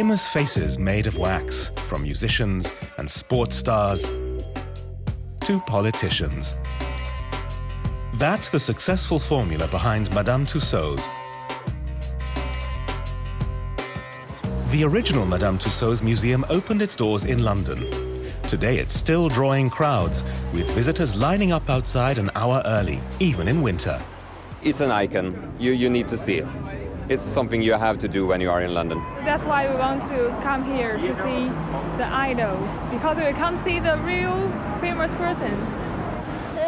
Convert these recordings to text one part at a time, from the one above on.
famous faces made of wax, from musicians and sports stars to politicians. That's the successful formula behind Madame Tussauds. The original Madame Tussauds Museum opened its doors in London. Today it's still drawing crowds, with visitors lining up outside an hour early, even in winter. It's an icon. You need to see it. It's something you have to do when you are in London. That's why we want to come here to see the idols, because we can't see the real famous person.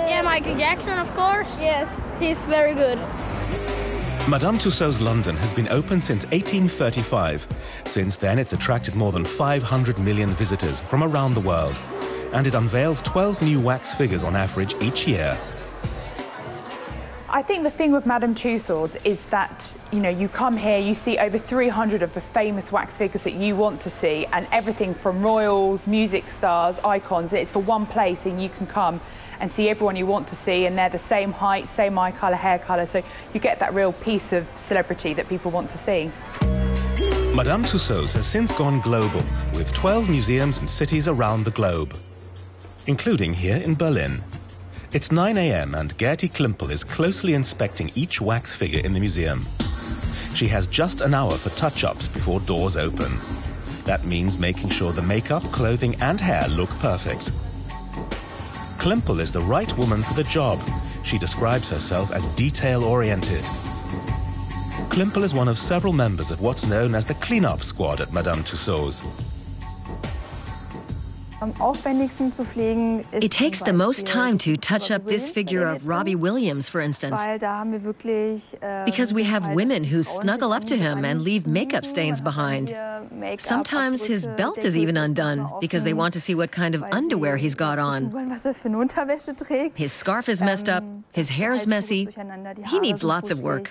Yeah, Michael Jackson, of course. Yes, he's very good. Madame Tussauds London has been open since 1835. Since then, it's attracted more than 500 million visitors from around the world, and it unveils 12 new wax figures on average each year. I think the thing with Madame Tussauds is that, you know, you come here, you see over 300 of the famous wax figures that you want to see, and everything from royals, music stars, icons. It's for one place, and you can come and see everyone you want to see, and they're the same height, same eye colour, hair colour, so you get that real piece of celebrity that people want to see. Madame Tussauds has since gone global, with 12 museums in cities around the globe, including here in Berlin. It's 9 a.m. and Gertie Klimpel is closely inspecting each wax figure in the museum. She has just an hour for touch-ups before doors open. That means making sure the makeup, clothing and hair look perfect. Klimpel is the right woman for the job. She describes herself as detail-oriented. Klimpel is one of several members of what's known as the clean-up squad at Madame Tussauds. It takes the most time to touch up this figure of Robbie Williams, for instance, because we have women who snuggle up to him and leave makeup stains behind. Sometimes his belt is even undone because they want to see what kind of underwear he's got on. His scarf is messed up, his hair's messy. He needs lots of work.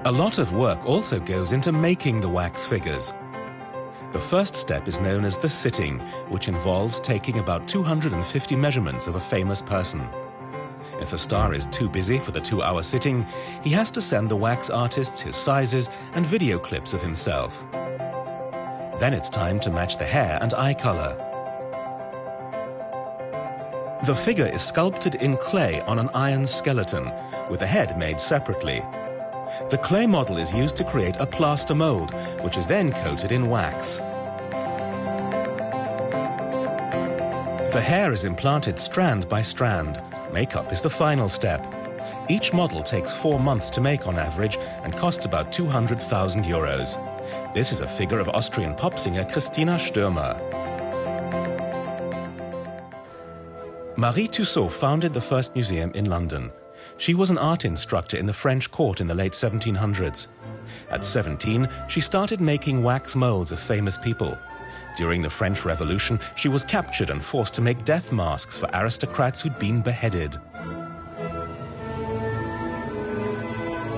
A lot of work also goes into making the wax figures. The first step is known as the sitting, which involves taking about 250 measurements of a famous person. If a star is too busy for the 2-hour sitting, he has to send the wax artists his sizes and video clips of himself. Then it's time to match the hair and eye color. The figure is sculpted in clay on an iron skeleton, with the head made separately. The clay model is used to create a plaster mold, which is then coated in wax. The hair is implanted strand by strand. Makeup is the final step. Each model takes 4 months to make on average and costs about 200,000 euros. This is a figure of Austrian pop singer Christina Stürmer. Marie Tussaud founded the first museum in London. She was an art instructor in the French court in the late 1700s. At 17, she started making wax molds of famous people. During the French Revolution, she was captured and forced to make death masks for aristocrats who'd been beheaded.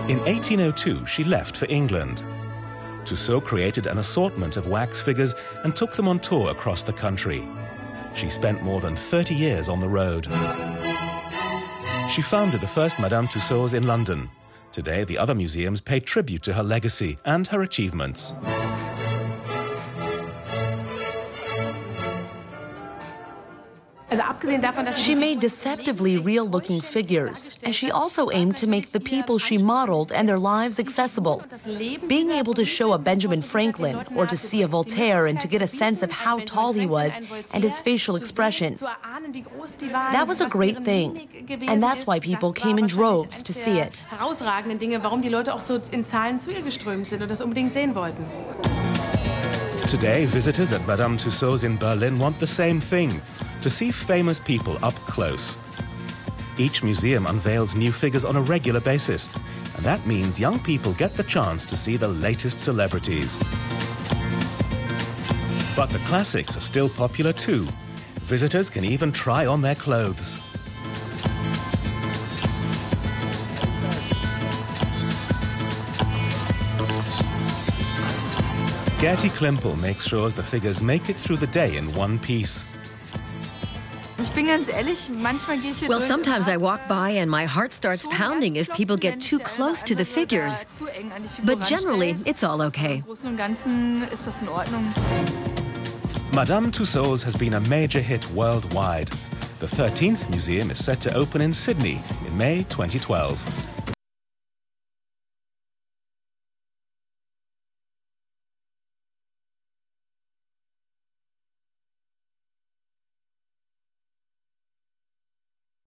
In 1802, she left for England. Tussaud created an assortment of wax figures and took them on tour across the country. She spent more than 30 years on the road. She founded the first Madame Tussauds in London. Today, the other museums pay tribute to her legacy and her achievements. She made deceptively real-looking figures, and she also aimed to make the people she modeled and their lives accessible. Being able to show a Benjamin Franklin or to see a Voltaire and to get a sense of how tall he was and his facial expression, that was a great thing, and that's why people came in droves to see it. Today, visitors at Madame Tussauds in Berlin want the same thing: to see famous people up close. Each museum unveils new figures on a regular basis, and that means young people get the chance to see the latest celebrities. But the classics are still popular too. Visitors can even try on their clothes. Gertie Klimpel makes sure the figures make it through the day in one piece. Well, sometimes I walk by and my heart starts pounding if people get too close to the figures. But generally, it's all okay. Madame Tussauds has been a major hit worldwide. The 13th Museum is set to open in Sydney in May 2012.